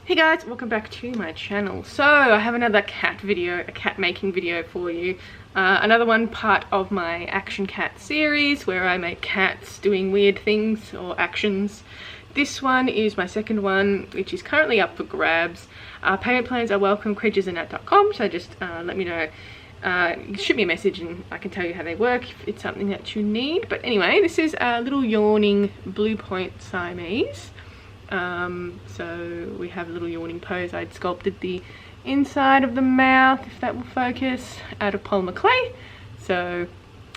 Hey guys, welcome back to my channel. So I have another cat video, a cat making video for you. Another one part of my action cat series where I make cats doing weird things or actions. This one is my second one, which is currently up for grabs. Payment plans are welcome, creaturesandat.com, so just let me know. Shoot me a message and I can tell you how they work if it's something that you need. But anyway, this is a little yawning blue point Siamese. So we have a little yawning pose. I'd sculpted the inside of the mouth, if that will focus, out of polymer clay. So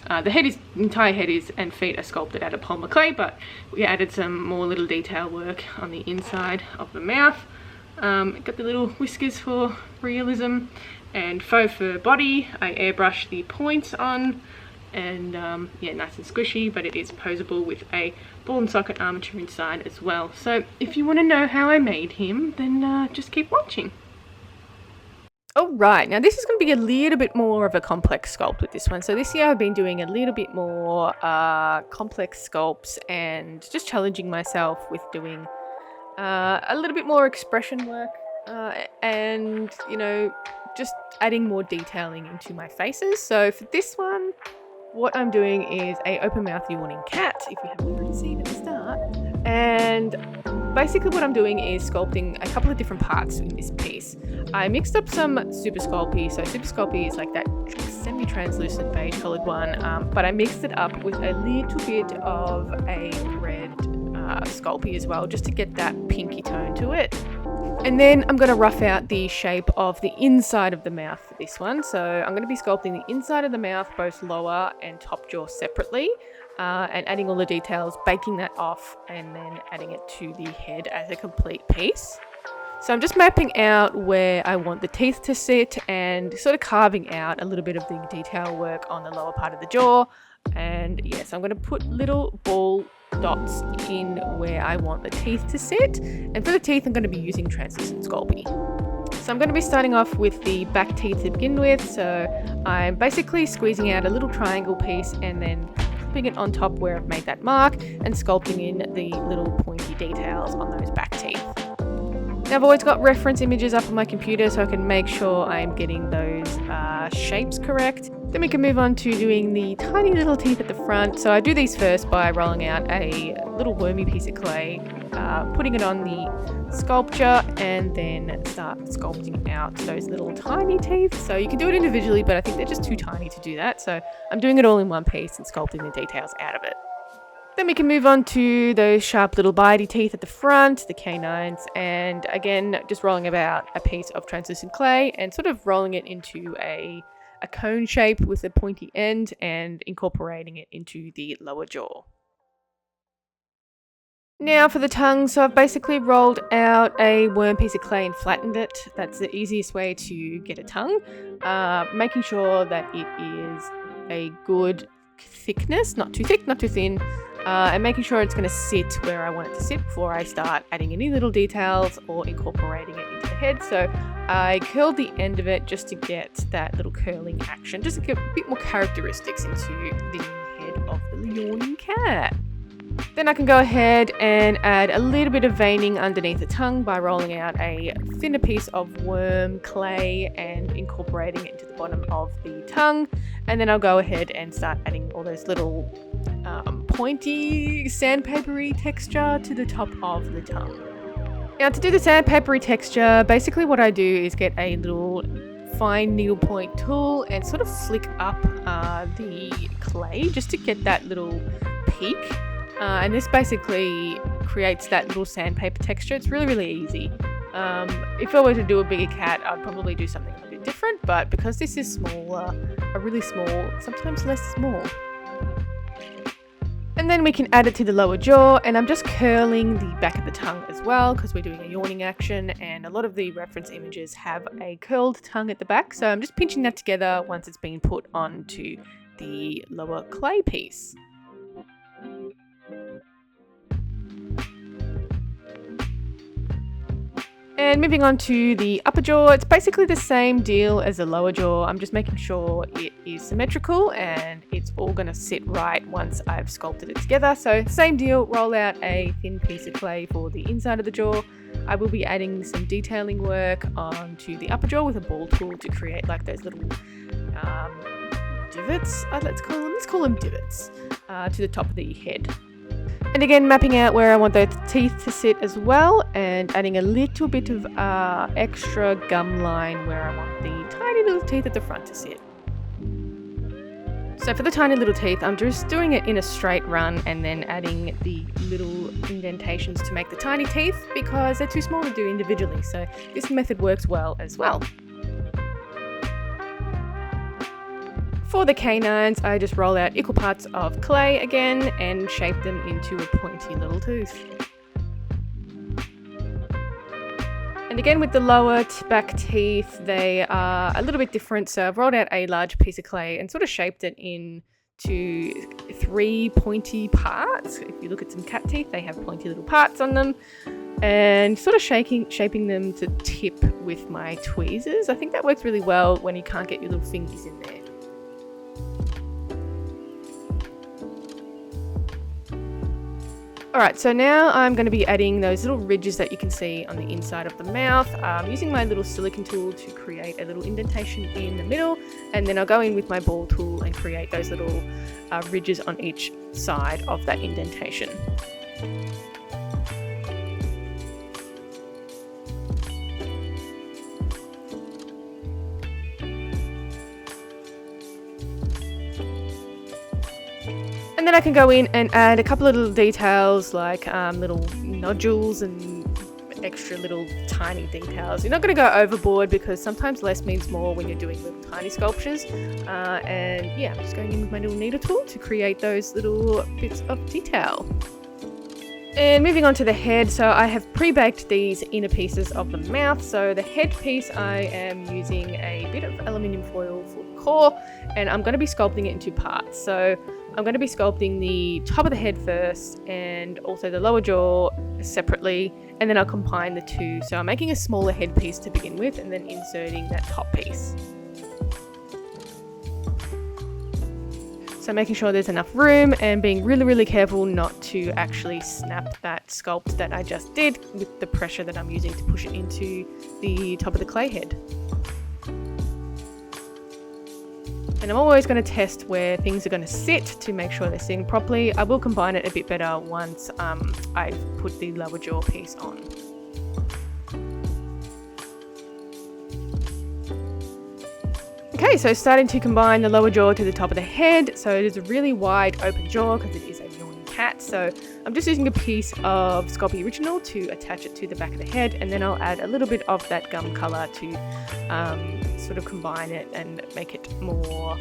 the entire head is and feet are sculpted out of polymer clay, but we added some more little detail work on the inside of the mouth. Got the little whiskers for realism, and faux fur body. I airbrushed the points on, and yeah, nice and squishy, but it is posable with a ball and socket armature inside as well. So if you want to know how I made him, then just keep watching. Alright, now this is going to be a little bit more of a complex sculpt with this one. So this year I've been doing a little bit more complex sculpts and just challenging myself with doing a little bit more expression work and, you know, just adding more detailing into my faces. So for this one, what I'm doing is a open mouth yawning cat, if you haven't already seen at the start. And basically what I'm doing is sculpting a couple of different parts in this piece. I mixed up some Super Sculpey. So Super Sculpey is like that semi-translucent beige coloured one, but I mixed it up with a little bit of a red Sculpey as well, just to get that pinky tone to it. And then I'm going to rough out the shape of the inside of the mouth for this one. So I'm going to be sculpting the inside of the mouth, both lower and top jaw separately, and adding all the details, baking that off, and then adding it to the head as a complete piece. So I'm just mapping out where I want the teeth to sit and sort of carving out a little bit of the detail work on the lower part of the jaw. And yes, I'm going to put little ball dots in where I want the teeth to sit, and for the teeth I'm going to be using translucent Sculpey. So I'm going to be starting off with the back teeth to begin with. So I'm basically squeezing out a little triangle piece and then putting it on top where I've made that mark and sculpting in the little pointy details on those back teeth. Now I've always got reference images up on my computer so I can make sure I'm getting those shapes correct. Then we can move on to doing the tiny little teeth at the front. So I do these first by rolling out a little wormy piece of clay, putting it on the sculpture, and then start sculpting out those little tiny teeth. So you can do it individually, but I think they're just too tiny to do that. So I'm doing it all in one piece and sculpting the details out of it. Then we can move on to those sharp little bitey teeth at the front, the canines, and again, just rolling about a piece of translucent clay and sort of rolling it into a cone shape with a pointy end and incorporating it into the lower jaw. Now for the tongue, so I've basically rolled out a worm piece of clay and flattened it. That's the easiest way to get a tongue, making sure that it is a good thickness, not too thick, not too thin, and making sure it's going to sit where I want it to sit before I start adding any little details or incorporating it into the head. So I curled the end of it just to get that little curling action, just to get a bit more characteristics into the head of the yawning cat. Then I can go ahead and add a little bit of veining underneath the tongue by rolling out a thinner piece of worm clay and incorporating it into the bottom of the tongue. And then I'll go ahead and start adding all those little pointy sandpapery texture to the top of the tongue. Now to do the sandpapery texture, basically what I do is get a little fine needlepoint tool and sort of flick up the clay just to get that little peak. And this basically creates that little sandpaper texture. It's really, really easy. If I were to do a bigger cat, I'd probably do something a bit different, but because this is smaller, a really small, sometimes less small. And then we can add it to the lower jaw, and I'm just curling the back of the tongue as well because we're doing a yawning action, and a lot of the reference images have a curled tongue at the back. So I'm just pinching that together once it's been put onto the lower clay piece. And moving on to the upper jaw, it's basically the same deal as the lower jaw. I'm just making sure it is symmetrical and it's all going to sit right once I've sculpted it together. So same deal, roll out a thin piece of clay for the inside of the jaw, I will be adding some detailing work onto the upper jaw with a ball tool to create like those little divots, let's call them divots, to the top of the head. And again, mapping out where I want those teeth to sit as well, and adding a little bit of extra gum line where I want the tiny little teeth at the front to sit. So for the tiny little teeth, I'm just doing it in a straight run and then adding the little indentations to make the tiny teeth because they're too small to do individually. So this method works well as well. For the canines, I just roll out equal parts of clay again and shape them into a pointy little tooth. And again with the lower back teeth, they are a little bit different. So I've rolled out a large piece of clay and sort of shaped it into 3 pointy parts. If you look at some cat teeth, they have pointy little parts on them. And sort of shaping them to tip with my tweezers. I think that works really well when you can't get your little fingers in there. Alright, so now I'm going to be adding those little ridges that you can see on the inside of the mouth, using my little silicone tool to create a little indentation in the middle, and then I'll go in with my ball tool and create those little ridges on each side of that indentation. And then I can go in and add a couple of little details like little nodules and extra little tiny details. You're not going to go overboard because sometimes less means more when you're doing little tiny sculptures. And yeah, I'm just going in with my little kneader tool to create those little bits of detail. And moving on to the head, so I have pre-baked these inner pieces of the mouth. So the head piece, I am using a bit of aluminium foil for the core, and I'm going to be sculpting it into parts. So I'm going to be sculpting the top of the head first and also the lower jaw separately, and then I'll combine the two. So I'm making a smaller head piece to begin with and then inserting that top piece. So making sure there's enough room and being really, really careful not to actually snap that sculpt that I just did with the pressure that I'm using to push it into the top of the clay head. And I'm always going to test where things are going to sit to make sure they're sitting properly. I will combine it a bit better once I've put the lower jaw piece on. Okay, so starting to combine the lower jaw to the top of the head. So it is a really wide open jaw because it is a yawning cat. So I'm just using a piece of Sculpey Original to attach it to the back of the head, and then I'll add a little bit of that gum colour to sort of combine it and make it more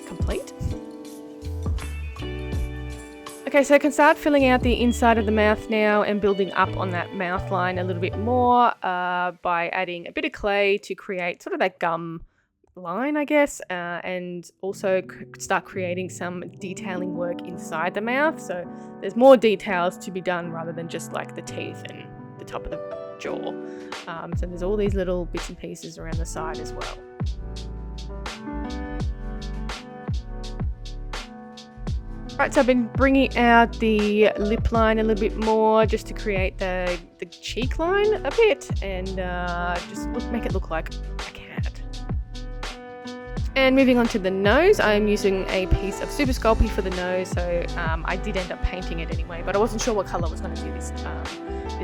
complete. Okay, so I can start filling out the inside of the mouth now and building up on that mouth line a little bit more by adding a bit of clay to create sort of that gum line, I guess, and also start creating some detailing work inside the mouth. So there's more details to be done rather than just like the teeth and the top of the jaw. So there's all these little bits and pieces around the side as well. Right, so I've been bringing out the lip line a little bit more just to create the cheek line a bit and just make it look like a cat. And moving on to the nose, I'm using a piece of Super Sculpey for the nose, so I did end up painting it anyway, but I wasn't sure what colour was going to do this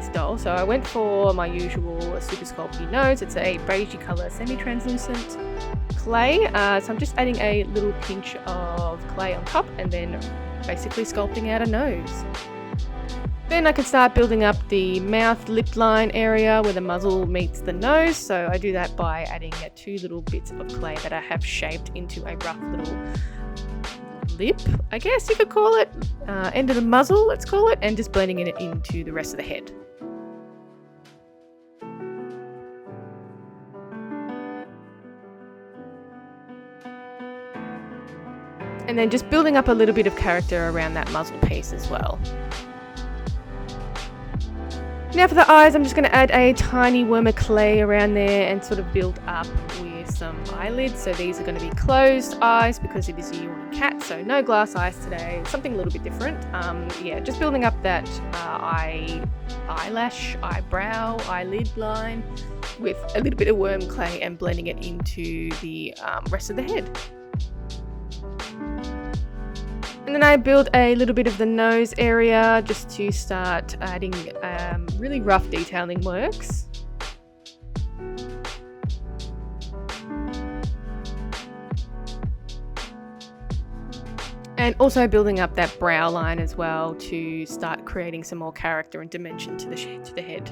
doll, so I went for my usual Super Sculpey nose. It's a beigey colour, semi-translucent clay, so I'm just adding a little pinch of clay on top and then basically sculpting out a nose. Then I can start building up the mouth lip line area where the muzzle meets the nose. So I do that by adding 2 little bits of clay that I have shaped into a rough little lip, I guess you could call it, end of the muzzle, let's call it, and just blending it into the rest of the head. And then just building up a little bit of character around that muzzle piece as well. Now for the eyes, I'm just going to add a tiny worm of clay around there and sort of build up with some eyelids. So these are going to be closed eyes because it is a yawning cat, so no glass eyes today, something a little bit different. Yeah, just building up that eyelash, eyebrow, eyelid line with a little bit of worm clay and blending it into the rest of the head. And then I build a little bit of the nose area just to start adding really rough detailing works. And also building up that brow line as well to start creating some more character and dimension to the head.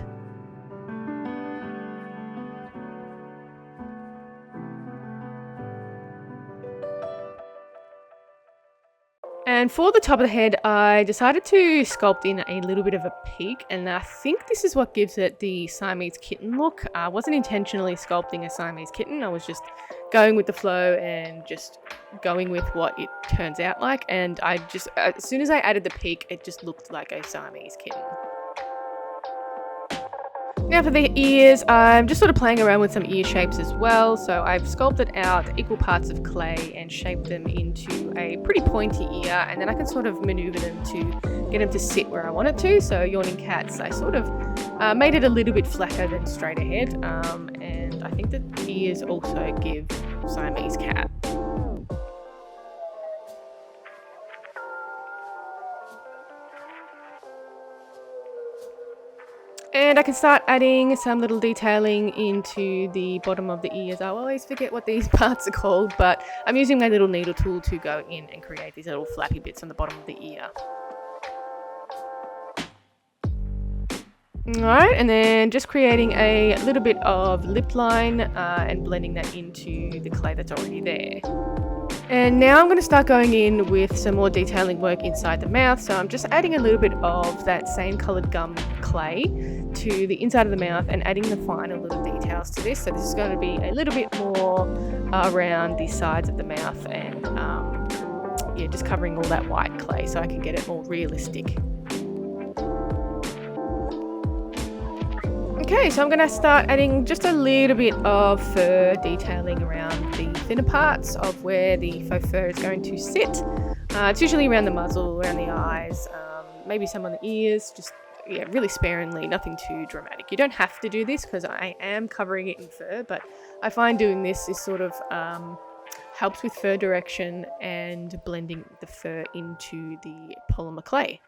And for the top of the head, I decided to sculpt in a little bit of a peak, and I think this is what gives it the Siamese kitten look. I wasn't intentionally sculpting a Siamese kitten, I was just going with the flow and just going with what it turns out like, and I just, as soon as I added the peak, it just looked like a Siamese kitten. Now for the ears, I'm just sort of playing around with some ear shapes as well. So I've sculpted out equal parts of clay and shaped them into a pretty pointy ear, and then I can sort of maneuver them to get them to sit where I want it to. So yawning cats, I sort of made it a little bit flatter than straight ahead, and I think the ears also give Siamese cat. And I can start adding some little detailing into the bottom of the ears. I always forget what these parts are called, but I'm using my little needle tool to go in and create these little flappy bits on the bottom of the ear. Alright, and then just creating a little bit of lip line and blending that into the clay that's already there. And now I'm going to start going in with some more detailing work inside the mouth. So I'm just adding a little bit of that same coloured gum clay to the inside of the mouth and adding the final little details to this. So this is going to be a little bit more around the sides of the mouth and yeah, just covering all that white clay so I can get it more realistic. Okay, so I'm going to start adding just a little bit of fur detailing around the thinner parts of where the faux fur is going to sit. It's usually around the muzzle, around the eyes, maybe some on the ears, just yeah, really sparingly, nothing too dramatic. You don't have to do this because I am covering it in fur, but I find doing this is sort of helps with fur direction and blending the fur into the polymer clay.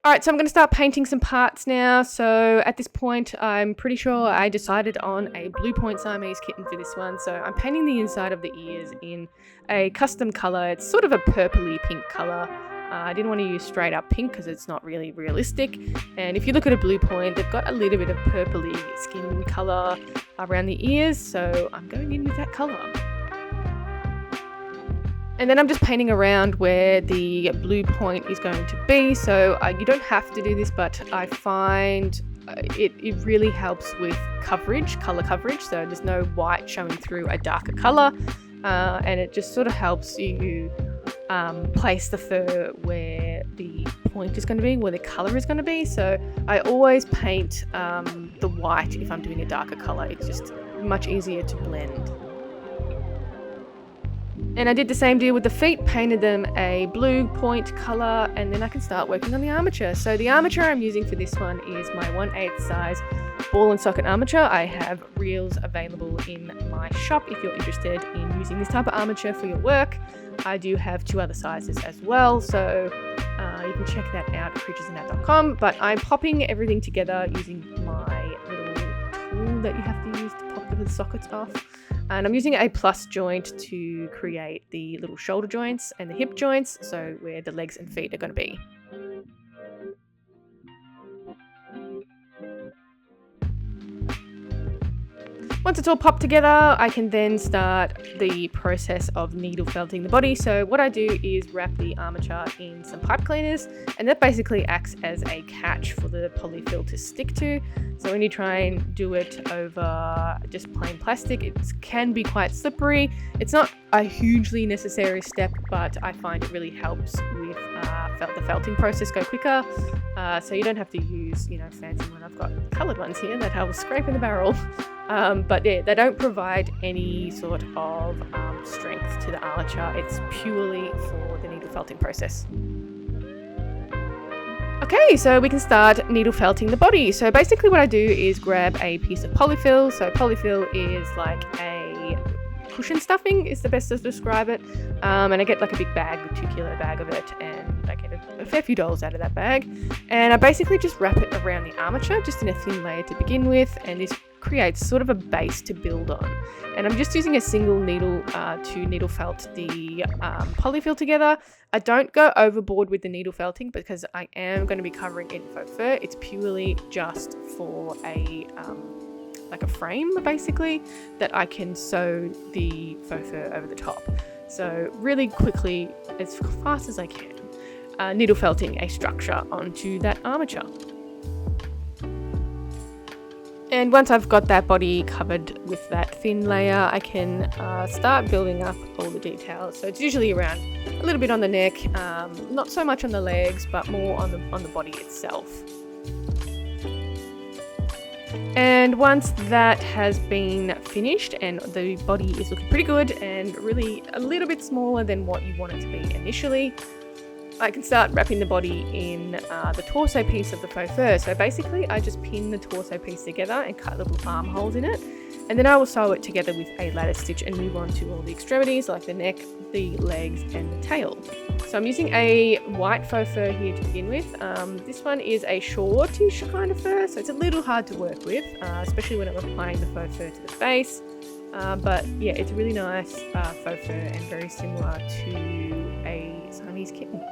Alright, so I'm going to start painting some parts now. So at this point, I'm pretty sure I decided on a blue point Siamese kitten for this one. So I'm painting the inside of the ears in a custom colour. It's sort of a purpley pink colour. I didn't want to use straight up pink because it's not really realistic. And if you look at a blue point, they've got a little bit of purpley skin colour around the ears. So I'm going in with that colour. And then I'm just painting around where the blue point is going to be. So you don't have to do this, but I find it really helps with coverage, colour coverage. So there's no white showing through a darker colour. And it just sort of helps you place the fur where the point is going to be, where the colour is going to be. So I always paint the white if I'm doing a darker colour. It's just much easier to blend. And I did the same deal with the feet, painted them a blue point colour, and then I can start working on the armature. So the armature I'm using for this one is my 1/8 size ball and socket armature. I have reels available in my shop if you're interested in using this type of armature for your work. I do have 2 other sizes as well, so you can check that out at creaturesindat.com. But I'm popping everything together using my little tool that you have to use to pop the sockets off. And I'm using a plus joint to create the little shoulder joints and the hip joints, so where the legs and feet are going to be. Once it's all popped together, I can then start the process of needle felting the body. So what I do is wrap the armature in some pipe cleaners, and that basically acts as a catch for the polyfill to stick to. So when you try and do it over just plain plastic, it can be quite slippery. It's not a hugely necessary step, but I find it really helps with the felting process go quicker. So you don't have to use, fancy one. I've got coloured ones here that I will scrape in the barrel. But yeah, they don't provide any sort of strength to the armature. It's purely for the needle felting process. Okay, so we can start needle felting the body. So basically what I do is grab a piece of polyfill. So polyfill is like a cushion stuffing is the best to describe it. And I get like a big bag, a 2 kilo bag of it, and I get a fair few dollars out of that bag. And I basically just wrap it around the armature, just in a thin layer to begin with, and this creates sort of a base to build on. And I'm just using a single needle to needle felt the polyfill together. I don't go overboard with the needle felting because I am going to be covering it in faux fur. It's purely just for a like a frame basically that I can sew the faux fur over the top. So really quickly, as fast as I can, needle felting a structure onto that armature. And once I've got that body covered with that thin layer, I can start building up all the details. So it's usually around a little bit on the neck, not so much on the legs, but more on the body itself. And once that has been finished and the body is looking pretty good and really a little bit smaller than what you want it to be initially, I can start wrapping the body in the torso piece of the faux fur. So basically I just pin the torso piece together and cut little armholes in it, and then I will sew it together with a lattice stitch and move on to all the extremities like the neck, the legs and the tail. So I'm using a white faux fur here to begin with. This one is a shortish kind of fur, so it's a little hard to work with, especially when I'm applying the faux fur to the face. But yeah, it's a really nice faux fur and very similar to a Siamese kitten.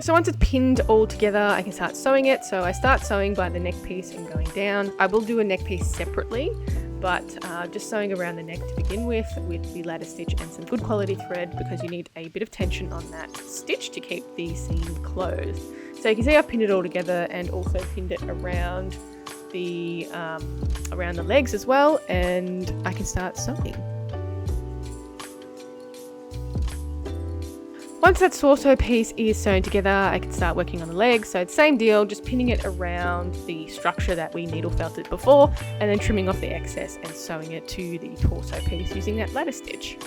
So once it's pinned all together, I can start sewing it. So I start sewing by the neck piece and going down. I will do a neck piece separately, but just sewing around the neck to begin with the lattice stitch and some good quality thread, because you need a bit of tension on that stitch to keep the seam closed. So you can see I've pinned it all together and also pinned it around the legs as well, and I can start sewing. Once that torso piece is sewn together, I can start working on the legs. So it's same deal, just pinning it around the structure that we needle felted before, and then trimming off the excess and sewing it to the torso piece using that lattice stitch.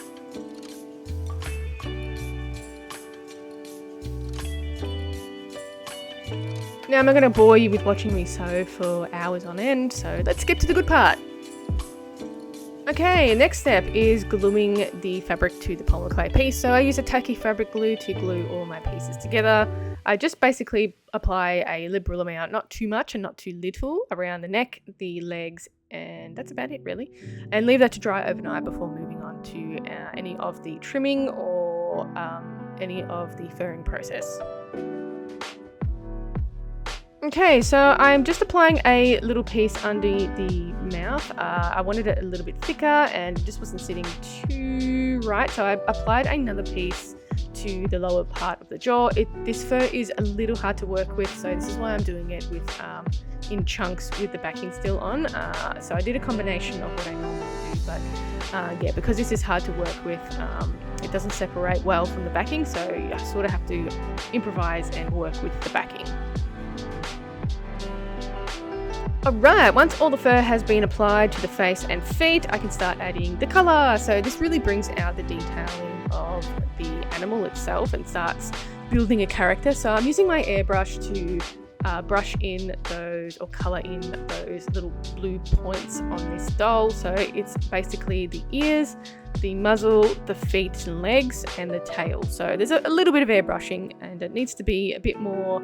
Now I'm not going to bore you with watching me sew for hours on end, so let's skip to the good part. Okay, next step is gluing the fabric to the polymer clay piece. So I use a tacky fabric glue to glue all my pieces together. I just basically apply a liberal amount, not too much and not too little, around the neck, the legs, and that's about it really. And leave that to dry overnight before moving on to any of the trimming or any of the furring process. Okay, so I'm just applying a little piece under the mouth. I wanted it a little bit thicker and it just wasn't sitting too right, so I applied another piece to the lower part of the jaw. This fur is a little hard to work with, so this is why I'm doing it with in chunks with the backing still on. So I did a combination of what I normally do, but yeah, because this is hard to work with, it doesn't separate well from the backing, so I sort of have to improvise and work with the backing. Alright, once all the fur has been applied to the face and feet, I can start adding the colour. So this really brings out the detailing of the animal itself and starts building a character. So I'm using my airbrush to brush in those, or colour in those little blue points on this doll. So it's basically the ears, the muzzle, the feet and legs, and the tail. So there's a little bit of airbrushing, and it needs to be a bit more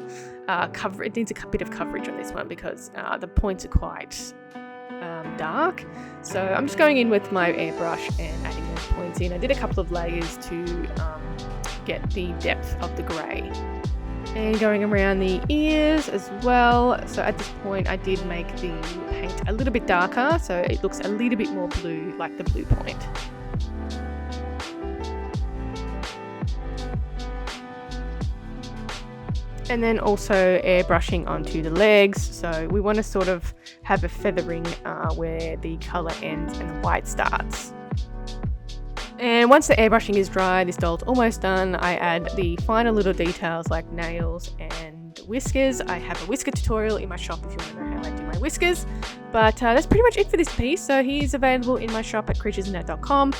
coverage. It needs a bit of coverage on this one because the points are quite dark. So I'm just going in with my airbrush and adding those points in. I did a couple of layers to get the depth of the grey. And going around the ears as well. So at this point I did make the paint a little bit darker, so it looks a little bit more blue, like the blue point. And then also airbrushing onto the legs. So we want to sort of have a feathering where the colour ends and the white starts. And once the airbrushing is dry, this doll's almost done. I add the final little details like nails and whiskers. I have a whisker tutorial in my shop if you want to know how I do my whiskers. But that's pretty much it for this piece. So he's available in my shop at creaturesinnet.com.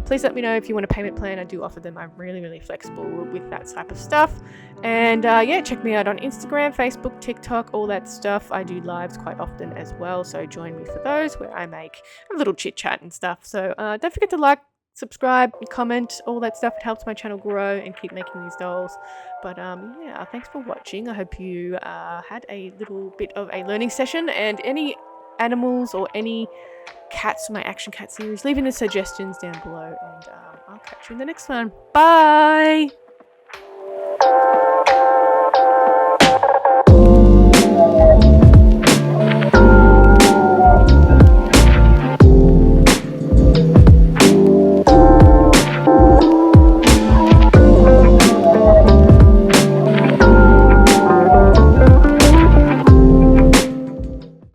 Please let me know if you want a payment plan. I do offer them. I'm really flexible with that type of stuff. And yeah, check me out on Instagram, Facebook, TikTok, all that stuff. I do lives quite often as well. So join me for those where I make a little chit chat and stuff. So don't forget to like, subscribe, comment, all that stuff. It helps my channel grow and keep making these dolls. But yeah, thanks for watching. I hope you had a little bit of a learning session, and any animals or any cats from my Action Cat series, leave in the suggestions down below, and I'll catch you in the next one. Bye!